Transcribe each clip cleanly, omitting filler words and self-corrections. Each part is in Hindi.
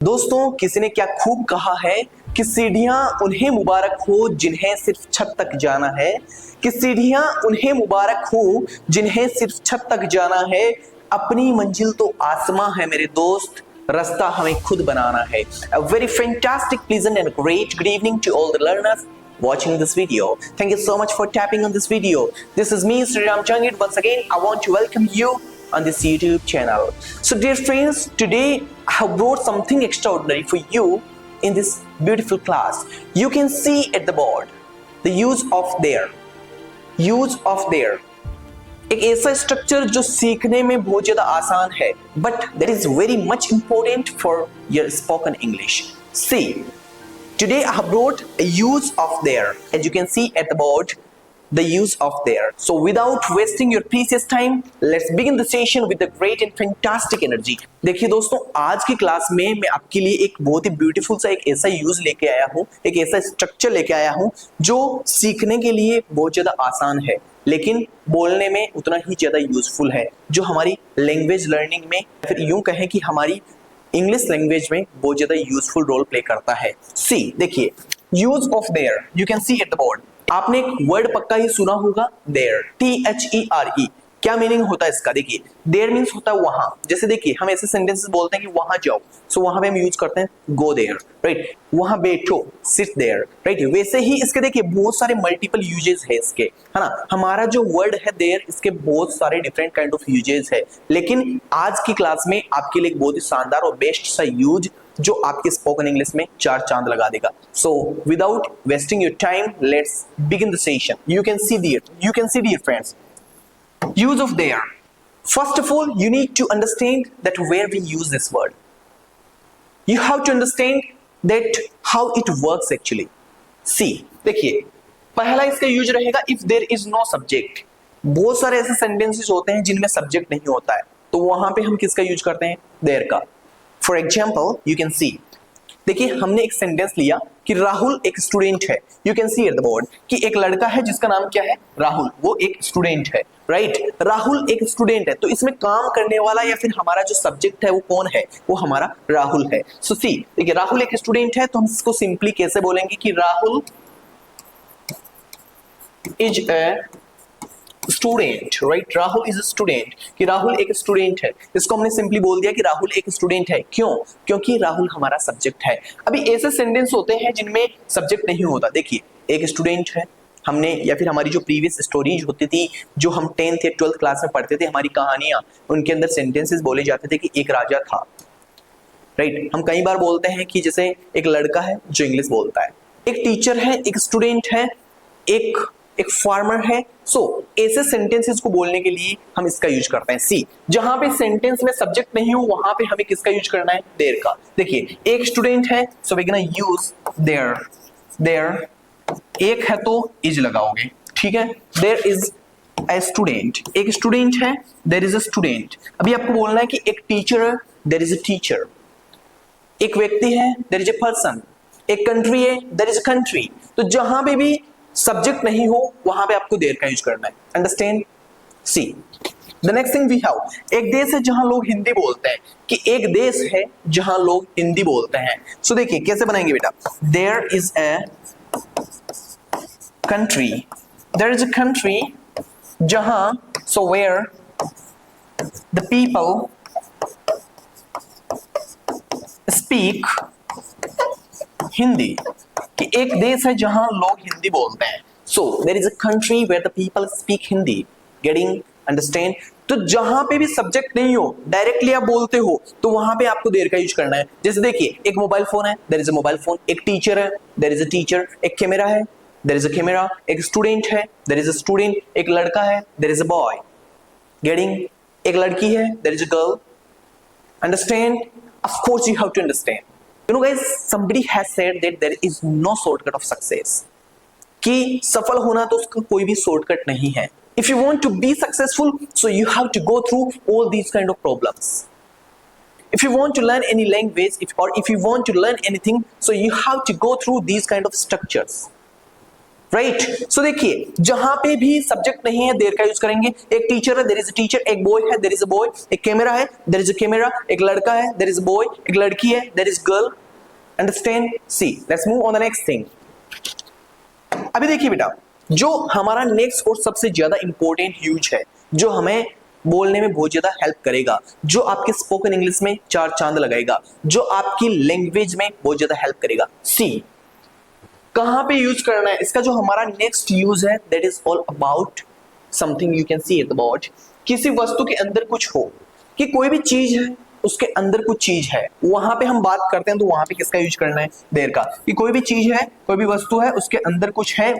दोस्तों, किसी ने क्या खूब कहा है कि सीढ़ियां उन्हें मुबारक हो जिन्हें सिर्फ छत तक जाना है। कि सीढ़ियां उन्हें मुबारक हो जिन्हें सिर्फ छत तक जाना है। अपनी मंजिल तो आसमां है मेरे दोस्त, रास्ता हमें खुद बनाना है। A very fantastic, pleasant and great good evening to all the learners watching this video. Thank you so much for tapping on this video. This is me, Sriram Changit. Once again, I want to welcome you on this YouTube channel. So dear friends, today I have brought something extraordinary for you in this beautiful class. You can see at the board the use of there. use of there. एक ऐसा स्ट्रक्चर जो सीखने में बहुत ज्यादा आसान है, but that is very much important for your spoken English. See, today I have brought a use of there. As you can see at the board, the use of there. So without wasting your precious time, let's begin the session with the great and fantastic energy. देखिए दोस्तों, आज की क्लास में मैं आपके लिए एक बहुत ही ब्यूटीफुल सा एक ऐसा यूज लेके आया हूँ, एक ऐसा स्ट्रक्चर लेके आया हूँ जो सीखने के लिए बहुत ज्यादा आसान है, लेकिन बोलने में उतना ही ज्यादा यूजफुल है, जो हमारी लैंग्वेज लर्निंग में, फिर यूं कहें कि हमारी इंग्लिश लैंग्वेज में बहुत ज्यादा यूजफुल रोल प्ले करता है। सी, देखिए, use of their, you can C at the board. आपने एक वर्ड पक्का ही सुना होगा, देयर, THERE। क्या मीनिंग होता है इसका? देखिए, देयर मीन्स होता है वहां। जैसे देखिए, हम ऐसे सेंटेंसेस बोलते हैं कि वहां जाओ, सो वहां पे हम यूज करते हैं गो देयर, राइट। वहां बैठो, सिट देयर, राइट। वैसे ही इसके देखिए बहुत सारे मल्टीपल यूजेस है इसके, है ना। हमारा जो वर्ड है देयर, इसके बहुत सारे डिफरेंट काइंड ऑफ यूजेस है, लेकिन आज की क्लास में आपके लिए एक बहुत ही शानदार और बेस्ट सा यूज जो आपके स्पोकन इंग्लिश में चार चांद लगा देगा। So without wasting your time, let's begin the session. You can see dear friends, use of there. First of all, you need to understand that where we use this word. You have to understand that how it works actually. See, देखिए, पहला इसका यूज रहेगा if there is no subject. बहुत सारे ऐसे सेंटेंसेस होते हैं जिनमें सब्जेक्ट नहीं होता है, तो वहां पे हम किसका यूज करते हैं? there का। For example, you can see, देखिए, हमने एक सेंटेंस लिया कि राहुल एक स्टूडेंट है। You can C at the board कि एक लड़का है जिसका नाम क्या है? राहुल। वो एक स्टूडेंट है, राइट। राहुल एक स्टूडेंट है, तो इसमें काम करने वाला या फिर हमारा जो सब्जेक्ट है वो कौन है? वो हमारा राहुल है। सो सी, देखिए, राहुल एक स्टूडेंट है, तो हम इसको सिंपली कैसे बोलेंगे कि Rahul is a student, right. Rahul is a student, कि राहुल एक स्टूडेंट है। इसको हमने सिंपली बोल दिया कि राहुल एक स्टूडेंट है। क्यों? क्योंकि राहुल हमारा सब्जेक्ट है। अभी ऐसे सेंटेंस होते हैं जिनमें सब्जेक्ट नहीं होता। देखिए, एक स्टूडेंट है, हमने या फिर हमारी जो प्रीवियस स्टोरीज होती थी, जो हम 10th या 12th क्लास में पढ़ते थे, हमारी कहानियां, उनके अंदर सेंटेंसेस बोले जाते थे कि एक राजा था, राइट। हम कई बार बोलते हैं कि जैसे एक लड़का है जो इंग्लिश बोलता है, एक टीचर है, एक स्टूडेंट है, एक फार्मर है। सो ऐसे सेंटेंसेस को बोलने के लिए हम इसका यूज करते हैं। सी, जहां पे सेंटेंस में सब्जेक्ट नहीं हो वहां पे हमें किसका यूज करना है? देयर का। देखिए, एक स्टूडेंट है, so we gonna use there. There, एक है तो इज लगाओगे, ठीक है। देयर इज अ स्टूडेंट, एक स्टूडेंट है, देयर इज अ स्टूडेंट। अभी आपको बोलना है कि एक टीचर है, देयर इज अ टीचर। एक व्यक्ति है, देयर इज अ पर्सन। एक कंट्री है, देयर इज अ कंट्री। तो जहां पे भी सब्जेक्ट नहीं हो वहां पे आपको देयर का यूज करना है। Understand? See, the next thing we have, एक देश है जहां लोग हिंदी बोलते हैं, कि एक देश है जहां लोग हिंदी बोलते हैं। सो देखिए कैसे बनाएंगे बेटा, there is a country, there is a country जहां, so where the people speak Hindi, कि एक देश है जहां लोग हिंदी बोलते हैं। So there is a country where the people speak Hindi. Getting? Understand? तो जहां पे भी सब्जेक्ट नहीं हो, डायरेक्टली आप बोलते हो, तो वहां पे आपको देयर का यूज करना है। जैसे देखिए, एक मोबाइल फोन है, there is a mobile phone. एक टीचर है, देयर इज अ टीचर। एक कैमरा है, देयर इज अ कैमरा। एक स्टूडेंट है, देयर इज अ स्टूडेंट। एक लड़का है, there is a boy. Getting? एक लड़की है, there is a girl. Understand? Of course you have to understand. You know guys, somebody has said that there is no shortcut of success. कि सफल होना तो उसका कोई भी शॉर्टकट नहीं है। If you want to be successful, so you have to go through all these kind of problems. If you want to learn any language, if you want to learn anything, so you have to go through these kind of structures. Right. So देखिए जहां पे भी सब्जेक्ट नहीं है देयर का यूज करेंगे। एक टीचर है, देयर इज अ टीचर। एक बॉय है, देयर इज अ बॉय। एक कैमरा है, देयर इज अ कैमरा। एक लड़का है, देयर इज अ बॉय। एक लड़की है, there is girl. Understand? See let's move on the next thing. अभी देखिए बेटा, जो हमारा नेक्स्ट और सबसे ज्यादा इंपॉर्टेंट यूज है, जो हमें बोलने में बहुत ज्यादा हेल्प करेगा, जो आपके स्पोकन इंग्लिश में चार चांद लगाएगा, जो आपकी लैंग्वेज में बहुत ज्यादा हेल्प करेगा। सी कहां पे यूज करना है इसका, जो हमारा नेक्स्ट यूज है that is all about something you can see it about, किसी वस्तु के अंदर कुछ हो, कि कोई भी चीज है उसके अंदर कुछ चीज है, वहां पे हम बात करते हैं तो वहां पे किसका यूज करना है? देयर का। कि कोई भी चीज है, कोई भी वस्तु है, उसके अंदर कुछ है,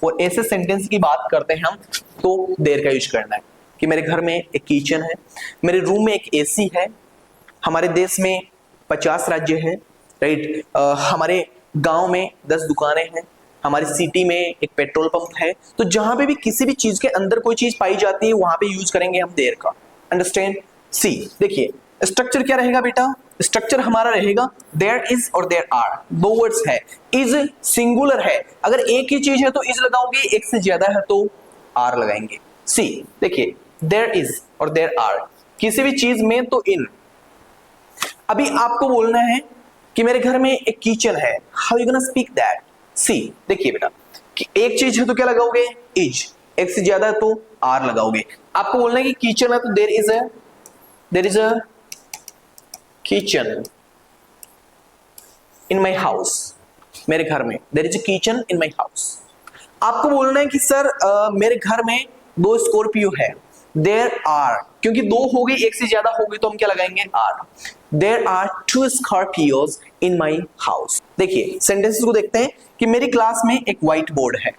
और ऐसे सेंटेंस की बात करते हैं हम तो देयर का यूज करना है। कि मेरे घर में एक किचन है, मेरे रूम में एक एसी है, हमारे देश में 50 राज्य है, राइट। हमारे गांव में 10 दुकानें हैं, हमारी सिटी में एक पेट्रोल पंप है। तो जहां पे भी किसी भी चीज के अंदर कोई चीज पाई जाती है वहां पे यूज करेंगे हम देयर का। अंडरस्टैंड? सी देखिए स्ट्रक्चर क्या रहेगा बेटा? स्ट्रक्चर हमारा रहेगा देयर इज और देयर आर, दो वर्ड्स है। इज सिंगुलर है, अगर एक ही चीज है तो इज लगाओगे, एक से ज्यादा है तो आर लगाएंगे। सी देखिए देयर इज और देयर आर, किसी भी चीज में तो इन। अभी आपको बोलना है कि मेरे घर में एक किचन है, how you gonna speak that? See देखिए बेटा, कि एक चीज है तो क्या लगाओगे? इज। एक से ज्यादा है तो आर लगाओगे। आपको बोलना है कि किचन है तो there is a kitchen in my house, मेरे घर में there is a kitchen in my house. आपको बोलना है कि सर मेरे घर में 2 स्कॉर्पियो है, देयर आर, क्योंकि 2 हो गई, एक से ज्यादा हो गई तो हम क्या लगाएंगे? Are. There are 2 scorpios in my house. देखिए सेंटेंसेस को देखते हैं कि मेरी क्लास में एक व्हाइट बोर्ड है,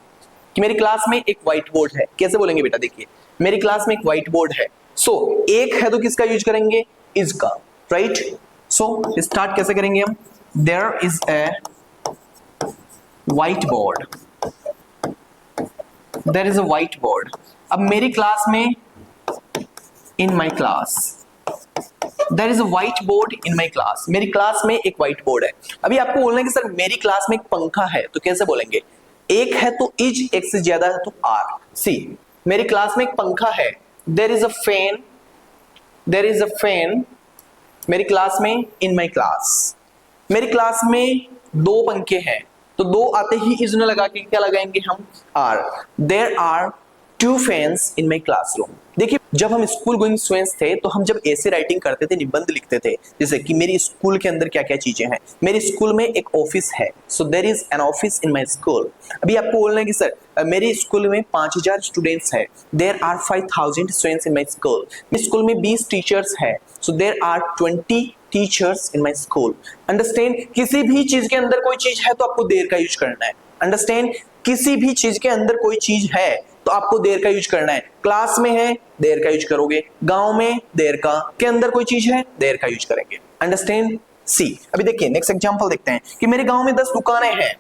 कि मेरी क्लास में एक व्हाइट बोर्ड है। कैसे बोलेंगे बेटा? देखिए मेरी क्लास में एक व्हाइट बोर्ड है। सो एक है तो किसका यूज करेंगे? इज का, राइट। सो स्टार्ट कैसे करेंगे हम? There is a white board, there is a white board. अब मेरी क्लास में, in my class, there is a white board in my class, मेरी क्लास में एक व्हाइट बोर्ड है। अभी आपको बोलना है कि सर मेरी क्लास में एक पंखा है, तो कैसे बोलेंगे? एक है तो इज, एक से ज्यादा है तो आर। सी मेरी क्लास में एक पंखा है, there is a fan, there is a fan मेरी क्लास में, इन माई क्लास। मेरी क्लास में 2 पंखे हैं, तो 2 आते ही इज ने लगा के क्या लगाएंगे हम? Are. There are 2 fans in my classroom. देखिए जब हम स्कूल गोइंग स्टूडेंट्स थे तो हम जब ऐसे राइटिंग करते थे, निबंध लिखते थे, जैसे कि मेरी स्कूल के अंदर क्या क्या चीजें हैं। मेरे स्कूल में एक ऑफिस है, so there is an office in my school. अभी आपको बोलना है कि सर मेरे स्कूल में 5000 स्टूडेंट्स है, there are 5000 students in my school. मेरे स्कूल में 20 टीचर्स है, so there are 20 teachers in my school. Understand? किसी भी चीज के अंदर कोई चीज है तो आपको देयर का यूज करना है। अंडरस्टैंड? किसी भी चीज के अंदर कोई चीज है तो आपको देयर का यूज करना है। क्लास में है, देयर का यूज करोगे। गांव में देयर का, के अंदर कोई चीज है, देयर का यूज करेंगे। अंडरस्टैंड? सी अभी देखिए नेक्स्ट एग्जांपल देखते हैं कि मेरे गांव में 10 दुकानें हैं,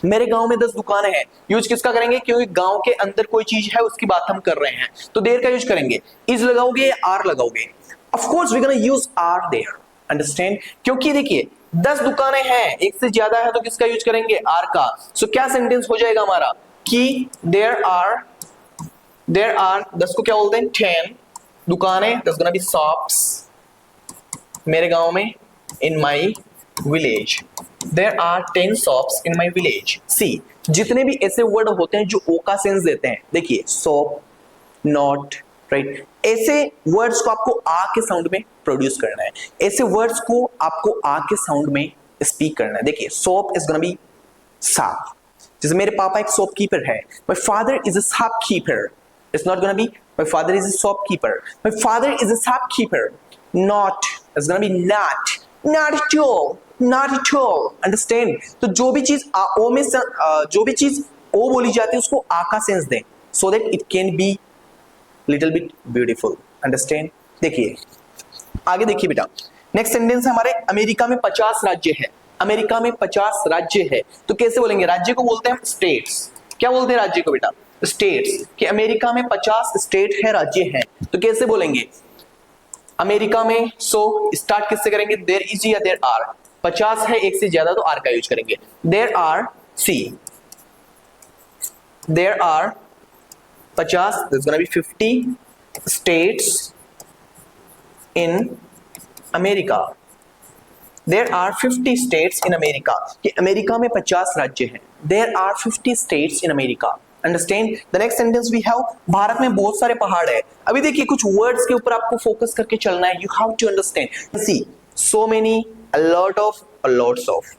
मेरे गांव में 10 दुकानें हैं। यूज किसका करेंगे? क्योंकि गांव के अंदर कोई चीज है उसकी बात हम कर रहे हैं, तो देयर का यूज करेंगे। इज लगाओगे या आर लगाओगे? Of course we gonna use are there. Understand? क्योंकि देखिए 10 दुकानें हैं, एक से ज्यादा है तो किसका यूज करेंगे? आर का। सो क्या सेंटेंस हो जाएगा हमारा कि देयर आर 10 को क्या बोलते हैं? 10 दुकानें, that's gonna be shops मेरे गांव में, in my village there are 10 shops in my village। See जितने भी ऐसे वर्ड होते हैं जो ओ का सेंस देते हैं, देखिए शॉप, नॉट, राइट, ऐसे वर्ड्स को आपको आ के साउंड में प्रोड्यूस करना है, ऐसे वर्ड्स को आपको आ के साउंड में स्पीक करना है। देखिए shop is gonna be shop, जैसे मेरे पापा एक शॉपकीपर है, my father is a shopkeeper. It's not gonna be my father is a shopkeeper, my father is a shopkeeper. Not is gonna be not, not at all, not at all. Understand? तो जो भी चीज ओ में जो भी चीज ओ बोली जाती है उसको आ का सेंस दें, so that it can be little bit beautiful. Understand? देखिए आगे देखिए बेटा, नेक्स्ट सेंटेंस है हमारे, अमेरिका में 50 राज्य है। अमेरिका में 50 राज्य है तो कैसे बोलेंगे? राज्य को बोलते हैं स्टेट्स। क्या बोलते हैं राज्य को बेटा? स्टेट्स। कि अमेरिका में 50 स्टेट है, राज्य है, तो कैसे बोलेंगे अमेरिका में? सो स्टार्ट किससे करेंगे? देयर इज या देयर आर। 50 है, एक से ज्यादा तो आर का यूज करेंगे। There are, see there are 50, there's gonna be 50 states in America. There are 50 states in America. कि अमेरिका में 50 राज्य हैं. There are 50 states in America. Understand? The next sentence we have, Bharat में बहुत सारे पहाड़ है. अभी देखिए कुछ वर्ड्स के ऊपर आपको फोकस करके चलना है. You have to understand. See, so many, a lot of, a lots of.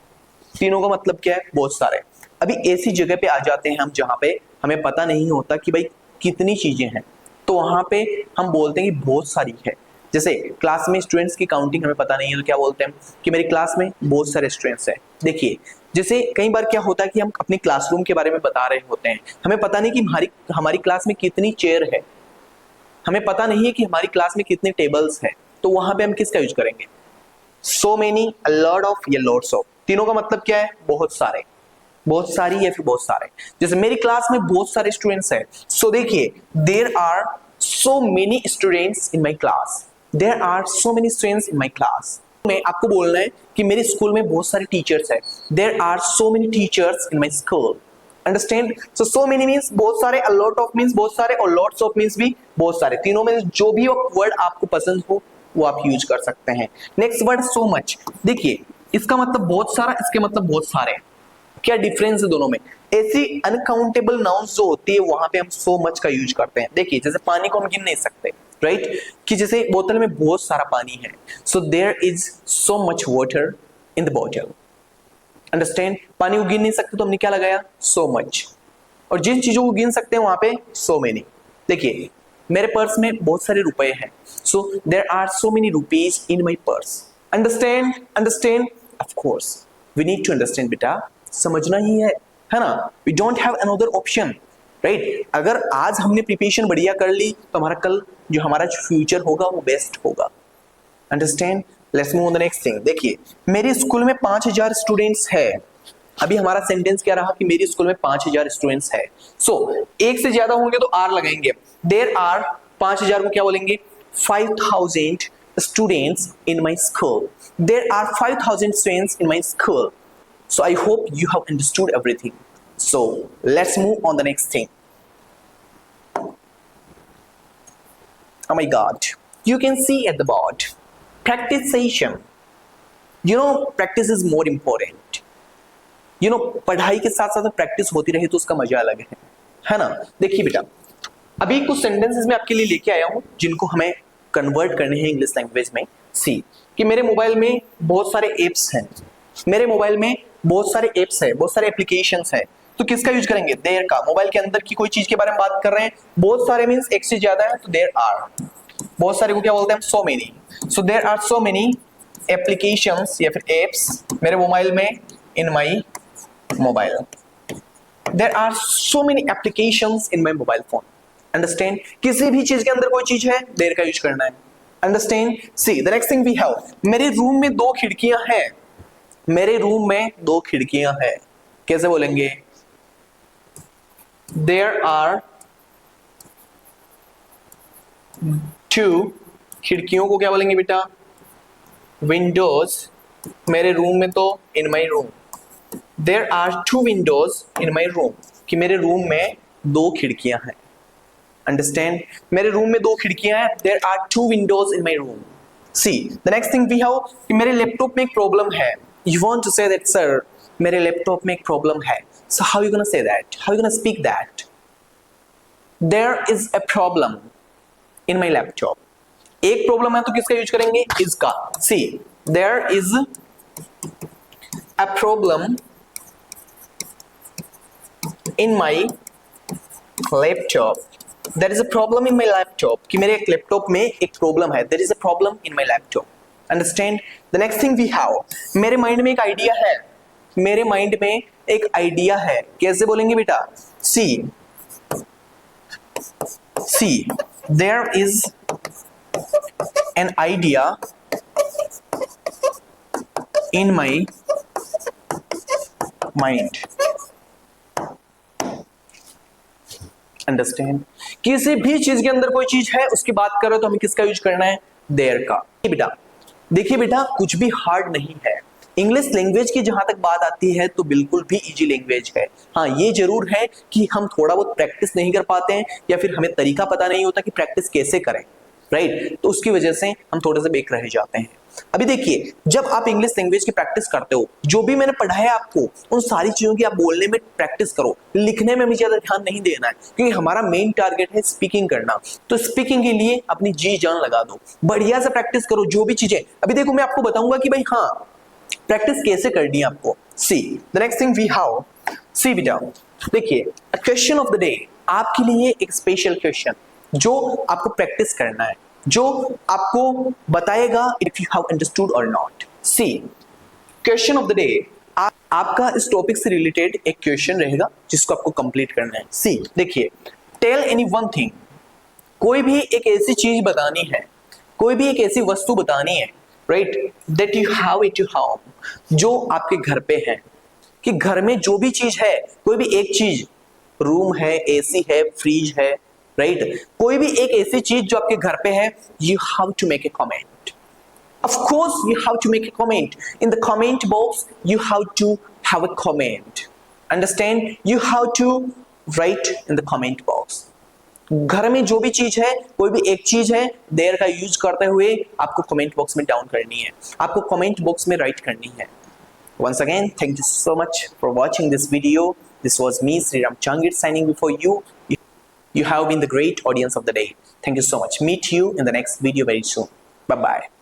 तीनों का मतलब क्या है? बहुत सारे. अभी ऐसी जगह पे आ जाते हैं हम जहां पे हमें पता नहीं होता कि भाई कितनी चीजें हैं, तो वहां पे हम बोलते हैं कि बहुत सारी है. जैसे क्लास में स्टूडेंट्स की काउंटिंग हमें पता नहीं है तो क्या बोलते हैं कि मेरी क्लास में बहुत सारे स्टूडेंट्स हैं. देखिए जैसे कई बार क्या होता है कि हम अपनी क्लासरूम के बारे में बता रहे होते हैं, हमें पता नहीं कि हमारी क्लास में कितनी चेयर है, हमें पता नहीं है कि हमारी क्लास में कितने टेबल्स है, तो वहां पे हम किसका यूज करेंगे? So many, a lot of या लॉट्स ऑफ. तीनों का मतलब क्या है? बहुत सारे, बहुत सारी या फिर बहुत सारे. जैसे मेरी क्लास में बहुत सारे स्टूडेंट्स हैं, सो देखिए there are so many students in my class. There are so many students in my class. में आपको बोलना है कि मेरे स्कूल में बहुत सारे टीचर्स हैं. There are so many teachers in my school. Understand? So many means बहुत सारे, अ लॉट ऑफ मींस बहुत सारे, और लॉट्स ऑफ मींस भी बहुत सारे. तीनों में जो भी वर्ड आपको पसंद हो वो आप यूज कर सकते हैं. Next word so much. देखिए इसका मतलब बहुत सारा, इसके मतलब बहुत सारे. क्या डिफरेंस है दोनों में? ऐसी अनकाउंटेबल नाउन्स जो होती है वहां पे हम सो मच का यूज करते हैं. देखिए जैसे पानी को हम गिन नहीं सकते, राइट? कि जैसे बोतल में बहुत सारा पानी है, so there is so much water in the bottle. Understand? पानी को गिन नहीं सकते तो हमने क्या लगाया? So much. और जिन चीजों को गिन सकते हैं वहां पे सो मेनी. देखिए मेरे पर्स में बहुत सारे रुपए हैं, so there are so many rupees in my purse. Understand? Understand? Of course we need to understand बेटा. समझना ही है ना? We don't have another option, right? अगर आज हमने प्रिपरेशन बढ़िया कर ली तो हमारा फ्यूचर होगा वो बेस्ट होगा. Understand? Let's move on the next thing. देखिए मेरे स्कूल में 5000 स्टूडेंट्स है. अभी हमारा सेंटेंस क्या रहा कि मेरे स्कूल में 5000 स्टूडेंट्स है. सो एक से ज्यादा होंगे तो आर लगाएंगे. देयर आर 5000 को क्या बोलेंगे? 5000 students in my school. There are 5000 students in my school. So I hope you have understood everything. So let's move on the next thing. Oh my God, you can see at the board, practice session. You know, practice is more important. You know, पढ़ाई के साथ साथ प्रैक्टिस होती रहे तो उसका मजा अलग है ना? देखिए बेटा अभी कुछ सेंटेंसेस मैं आपके लिए लेके आया हूं जिनको हमें कन्वर्ट करने हैं इंग्लिश लैंग्वेज में. सी कि मेरे मोबाइल में बहुत सारे एप्स हैं, मेरे मोबाइल में बहुत सारे एप्स है, बहुत सारे एप्लीकेशंस है, तो किसका यूज करेंगे? देयर का. मोबाइल के अंदर की कोई चीज के बारे में बात कर रहे हैं. बहुत सारे मींस एक से ज्यादा है तो देयर आर. बहुत सारे को क्या बोलते हैं? So many. So there are so many applications या फिर एप्स मेरे मोबाइल में in my mobile. There are so many applications in my mobile phone. Understand? किसी भी चीज के अंदर कोई चीज है देयर का यूज करना है. Understand? See the next thing we have, मेरे रूम में 2 खिड़कियां हैं. मेरे रूम में 2 खिड़कियां हैं. कैसे बोलेंगे? देयर आर 2 खिड़कियों को क्या बोलेंगे बेटा? विंडोज. मेरे रूम में तो in my room. There are 2 windows in my room. कि मेरे रूम में 2 खिड़कियां हैं. अंडरस्टैंड? मेरे रूम में 2 खिड़कियां हैं. There are 2 windows in my room. See the next thing we have कि मेरे लैपटॉप में एक प्रॉब्लम है. You want to say that, sir, मेरे लैपटॉप में एक प्रॉब्लम है. So how you gonna say that? How you gonna speak that? There is a problem in my laptop. एक प्रॉब्लम है तो किसका यूज करेंगे? is का. See, there is a problem in my laptop. There is a problem in my laptop. कि मेरे एक लैपटॉप में एक प्रॉब्लम है. There is a problem in my laptop. Understand? The next thing we have, मेरे माइंड में एक आइडिया है. मेरे माइंड में एक आइडिया है. कैसे बोलेंगे बेटा? See there is an idea in my mind. Understand? किसी भी चीज के अंदर कोई चीज है उसकी बात करो तो हमें किसका यूज करना है? देयर का. बेटा देखिए बेटा कुछ भी हार्ड नहीं है. इंग्लिश लैंग्वेज की जहां तक बात आती है तो बिल्कुल भी इजी लैंग्वेज है। हाँ, ये जरूर है कि हम थोड़ा बहुत प्रैक्टिस नहीं कर पाते हैं या फिर हमें तरीका पता नहीं होता कि प्रैक्टिस कैसे करें, राइट? तो उसकी वजह से हम थोड़े से बेक रह जाते हैं। अभी देखिए, जब आप इंग्लिश लैंग्वेज की प्रैक्टिस करते हो, जो भी मैंने पढ़ाया आपको उन सारी चीजों की आप बोलने में प्रैक्टिस करो। लिखने में भी ज्यादा ध्यान नहीं देना है, क्योंकि हमारा मेन टारगेट है स्पीकिंग करना। तो स्पीकिंग के लिए अपनी जी जान लगा दो, बढ़िया से प्रैक्टिस करो। जो भी चीजें अभी देखो मैं आपको बताऊंगा कि भाई हाँ प्रैक्टिस कैसे करनी है आपको। See the next thing we have, see बेटा देखिए, क्वेश्चन ऑफ द डे आपके लिए एक स्पेशल क्वेश्चन जो आपको प्रैक्टिस करना है, जो आपको बताएगा इफ यू हैव अंडरस्टूड और not. See question of the day, आपका इस टॉपिक से रिलेटेड एक क्वेश्चन रहेगा जिसको आपको कंप्लीट करना है। सी देखिए, टेल एनी वन थिंग, कोई भी एक ऐसी चीज बतानी है, कोई भी एक ऐसी वस्तु बतानी है, right, that you have it your home, जो आपके घर पे है। कि घर में जो भी चीज है, कोई भी एक चीज, रूम है, एसी है, फ्रिज है, राइट, कोई भी एक ऐसी चीज जो आपके घर पे है, you have to make a comment. Of course you have to make a comment in the comment box, you have to have a comment, understand, you have to write in the comment box. घर में जो भी चीज है, कोई भी एक चीज है, देयर का यूज करते हुए आपको कमेंट बॉक्स में डाउन करनी है, आपको कमेंट बॉक्स में राइट करनी है। Once again, thank you so much for watching this video. This was me, Sriram Changit, signing before you. You have been the great audience of the day. Thank you so much. Meet you in the next video very soon. Bye-bye.